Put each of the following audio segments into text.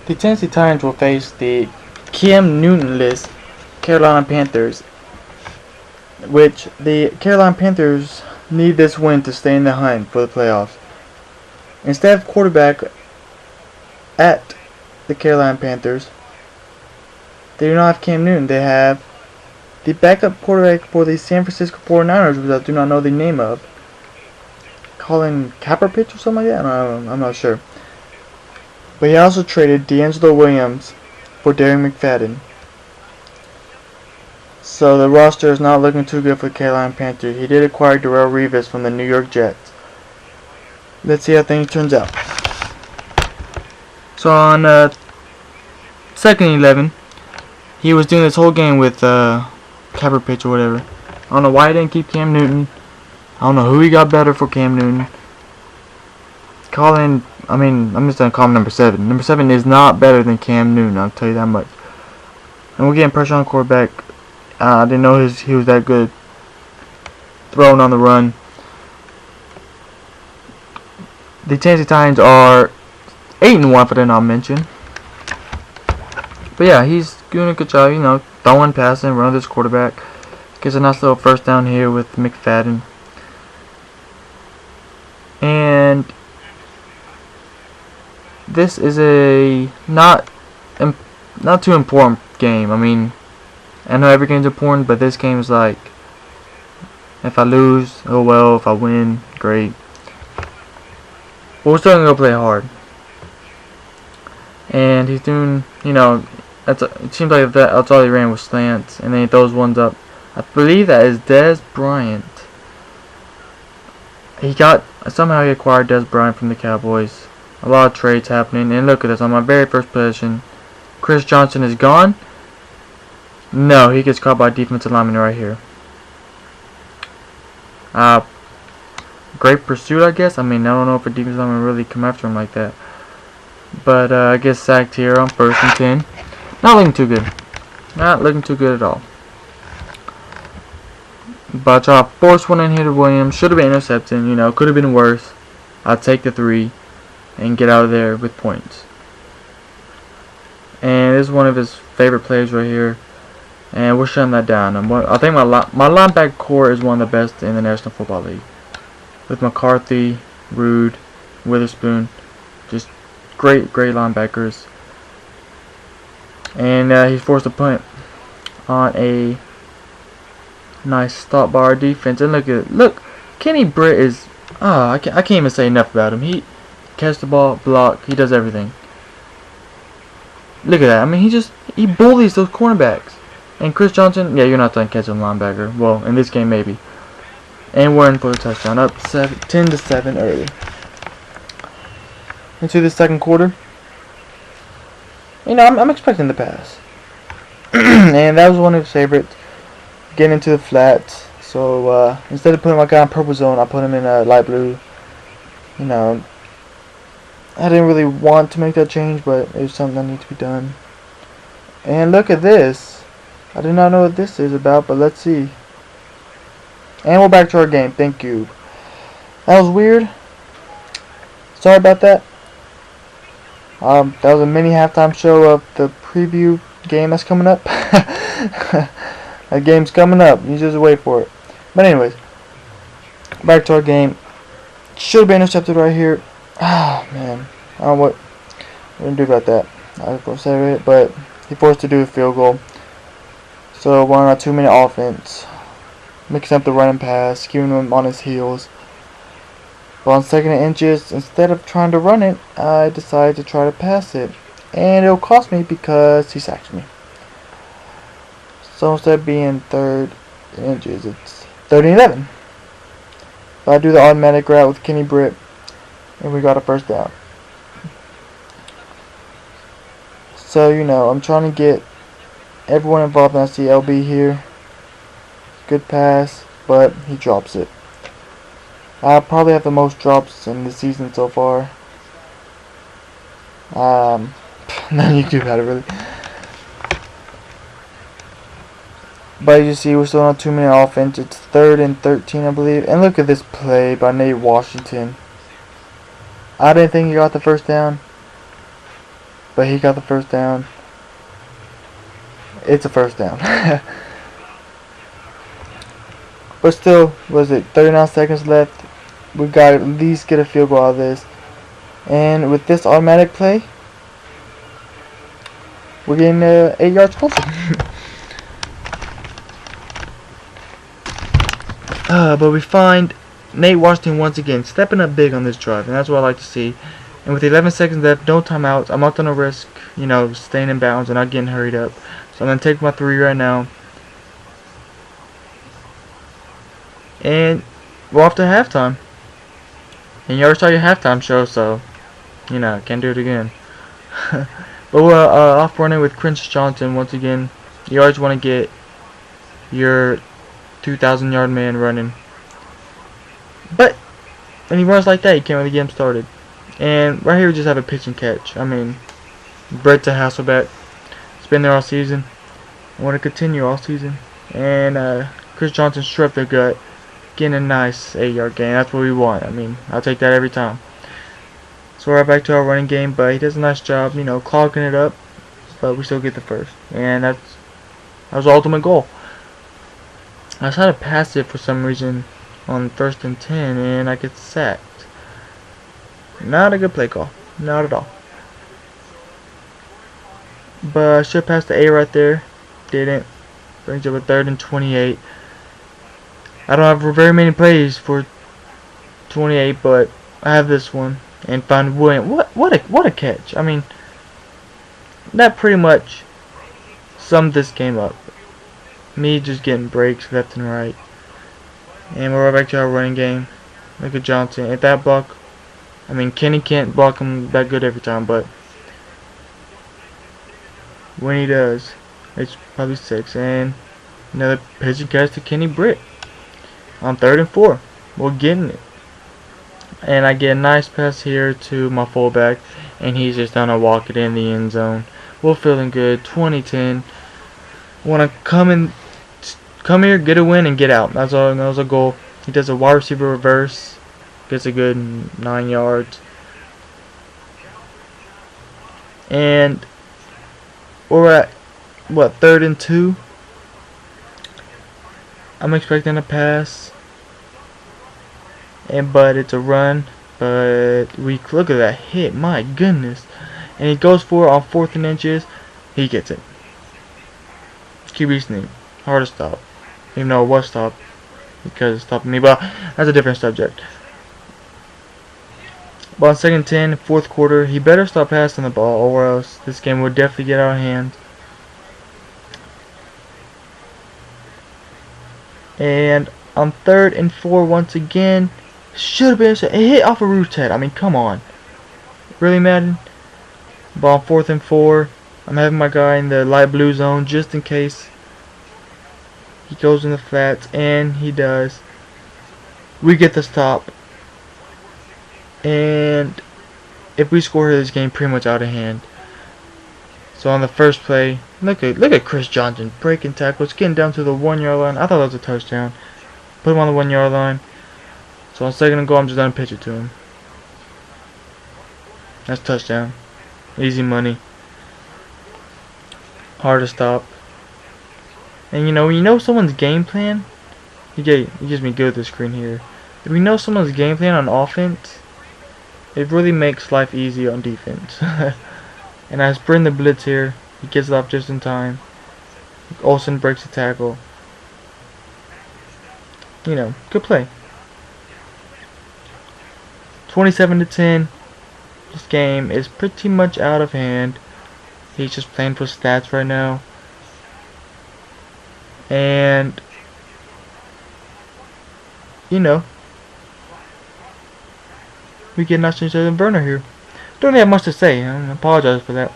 The Tennessee Titans will face the Cam Newton-less Carolina Panthers, which the Carolina Panthers need this win to stay in the hunt for the playoffs. Instead of quarterback at the Carolina Panthers, they do not have Cam Newton. They have the backup quarterback for the San Francisco 49ers, which I do not know the name of. Colin Kaepernick or something like that? I'm not sure. But he also traded D'Angelo Williams for Darren McFadden. So the roster is not looking too good for the Carolina Panthers. He did acquire Darrelle Revis from the New York Jets. Let's see how things turns out. So on 2nd and 11, he was doing this whole game with Kaepernick or whatever. I don't know why he didn't keep Cam Newton. I don't know who he got better for Cam Newton. I'm just going to call him number 7. Number 7 is not better than Cam Newton, I'll tell you that much. And we're getting pressure on quarterback. I didn't know he was that good throwing on the run. The Tennessee Titans are 8-1 if I did not mention. But yeah, he's doing a good job, throwing, passing, running this quarterback. Gets a nice little first down here with McFadden. And this is a not too important game. I know every game's important, but this game is like, if I lose, oh well. If I win, great. But we're still gonna go play hard. And he's doing, it seems like that's all he ran was slants, and then he throws ones up. I believe that is Dez Bryant. Somehow he acquired Dez Bryant from the Cowboys. A lot of trades happening, and look at this, on my very first possession, Chris Johnson is gone. No, he gets caught by a defensive lineman right here. Great pursuit, I guess. I don't know if a defensive lineman really come after him like that. But I get sacked here on 1st and 10. Not looking too good. Not looking too good at all. But I try to force one in here to Williams. Should have been intercepted, could have been worse. I'll take the 3 and get out of there with points. And this is one of his favorite plays right here. And we're shutting that down. I think my linebacker core is one of the best in the National Football League. With McCarthy, Rude, Witherspoon. Just great linebackers. And he's forced to punt on a nice stop by our defense. And look, Kenny Britt is, I can't even say enough about him. He catches the ball, block, he does everything. Look at that. He bullies those cornerbacks. And Chris Johnson, yeah, you're not done catching linebacker. Well, in this game maybe. And we're in for a touchdown, up 10-7 early. Into the second quarter. I'm expecting the pass. And that was one of his favorites. Getting into the flats. So instead of putting my guy in purple zone, I put him in light blue. I didn't really want to make that change, but it was something that needs to be done. And look at this. I do not know what this is about, but let's see. And we're back to our game. Thank you. That was weird. Sorry about that. That was a mini halftime show of the preview game that's coming up. That game's coming up. You just wait for it. But anyways, back to our game. Should have been intercepted right here. Ah, man. I don't know what we're going to do about that. I was going to say it, but he forced to do a field goal. So we're on a 2-minute offense. Mixing up the run and pass, keeping him on his heels. But on 2nd and inches, instead of trying to run it, I decided to try to pass it. And it'll cost me because he sacked me. So instead of being 3rd and inches, it's 3rd and 11. But I do the automatic route with Kenny Britt. And we got a first down. So, I'm trying to get everyone involved, and I see LB here. Good pass, but he drops it. I probably have the most drops in the season so far. Nothing you can do about it, really. But as you see, we're still on a 2-minute offense. It's 3rd and 13, I believe. And look at this play by Nate Washington. I didn't think he got the first down. but he got the first down. It's a first down. But still, was it 39 seconds left? We got to at least get a field goal out of this. And with this automatic play, we're getting 8 yards closer. But we find Nate Washington once again stepping up big on this drive, and that's what I like to see. And with 11 seconds left, no timeouts, I'm not going to risk, staying in bounds and not getting hurried up. So I'm going to take my 3 right now. And we're off to halftime. And you already saw your halftime show, so, can't do it again. But we're off running with Chris Johnson once again. You always want to get your 2,000-yard man running. But when he runs like that, you can't really get him started. And right here we just have a pitch and catch. I mean, Brett to Hasselbeck. It's been there all season. I want to continue all season. And Chris Johnson struck the gut. Getting a nice 8-yard gain. That's what we want. I mean, I'll take that every time. So we're right back to our running game, but he does a nice job, clogging it up. But we still get the first. And that was the ultimate goal. I was trying to pass it for some reason on 1st and 10, and I get sacked. Not a good play call. Not at all. But I should pass the A right there. Didn't. Brings up a 3rd and 28. I don't have very many plays for 28, but I have this one. And find William. What a catch. I mean, that pretty much summed this game up. Me just getting breaks left and right. And we're right back to our running game. Look at Johnson. At that block, I mean, Kenny can't block him that good every time, but when he does, it's probably 6. And another pitch and catch to Kenny Britt. On 3rd and 4. We're getting it. And I get a nice pass here to my fullback. And he's just gonna walk it in the end zone. We're feeling good. 20-10. Want to come here, get a win, and get out. That was a goal. He does a wide receiver reverse. Gets a good 9 yards. And we're at, 3rd and 2. I'm expecting a pass. But it's a run. But look at that hit. My goodness. And he goes for it on 4th and inches. He gets it. QB sneak. Hard to stop. Even though it was stopped. Because it's stopping me. But that's a different subject. But on 2nd and 10, 4th quarter, he better stop passing the ball, or else this game would definitely get out of hand. And on 3rd and 4 once again, should have been a hit off a Root's head. I mean, come on. Really, Madden? But on 4th and 4, I'm having my guy in the light blue zone just in case he goes in the flats, and he does. We get the stop. And if we score here, this game pretty much out of hand. So on the first play, look at Chris Johnson breaking tackles, getting down to the 1-yard line. I thought that was a touchdown. Put him on the 1-yard line. So on 2nd and goal, I'm just gonna pitch it to him. That's touchdown. Easy money. Hard to stop. And when you know someone's game plan, it gives me good this screen here. If we know someone's game plan on offense, it really makes life easy on defense. And I sprint the blitz here. He gets it off just in time. Olsen breaks the tackle. Good play. 27-10. This game is pretty much out of hand. He's just playing for stats right now. And we get nothing to the Werner here. Don't have much to say. I apologize for that.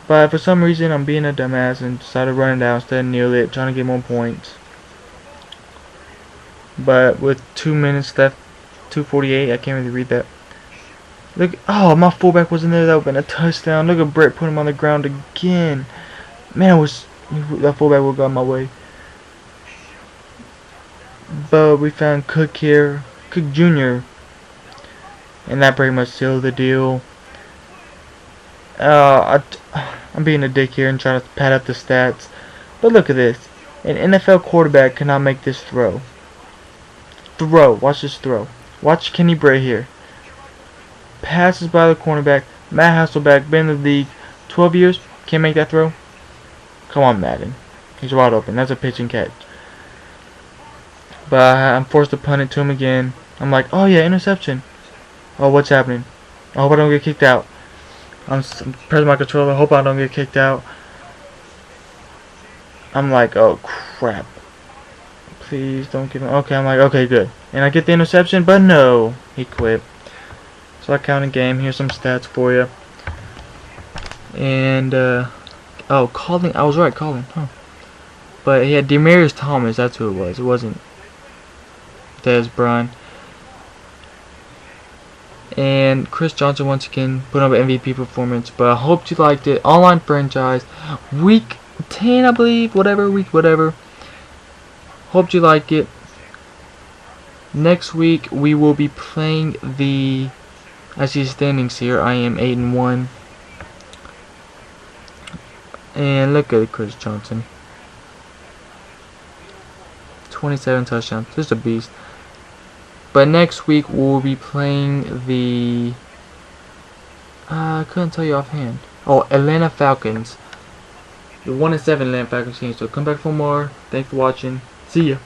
But for some reason, I'm being a dumbass and decided to run it down instead of kneel it, trying to get more points. But with 2 minutes left, 2:48, I can't really read that. Look, oh, my fullback wasn't there. That would have been a touchdown. Look at Brett put him on the ground again. Man, that fullback would have gone my way. But we found Cook here, Cook Jr. And that pretty much sealed the deal. I'm being a dick here and trying to pad up the stats. But look at this. An NFL quarterback cannot make this throw. Watch this throw. Watch Kenny Bray here. Passes by the cornerback. Matt Hasselbeck, been in the league 12 years. Can't make that throw. Come on, Madden. He's wide open. That's a pitch and catch. But I'm forced to punt it to him again. I'm like, oh yeah, interception. Oh, what's happening? I hope I don't get kicked out. I'm pressing my controller. I hope I don't get kicked out. I'm like, oh crap. Please don't give me. Okay, I'm like, okay, good. And I get the interception, but no. He quit. So I count a game. Here's some stats for you. And, oh, calling. I was right, calling. Huh. But he had Demarius Thomas. That's who it was. It wasn't Dez Bryant. And Chris Johnson once again put up an MVP performance. But I hope you liked it. Online franchise. Week 10, I believe. Week whatever. Hope you like it. Next week we will be playing the. I see standings here. I am 8-1. And look at Chris Johnson. 27 touchdowns. Just a beast. But next week we'll be playing the. I couldn't tell you offhand. Oh, Atlanta Falcons. The 1-7 Atlanta Falcons team. So come back for more. Thanks for watching. See ya.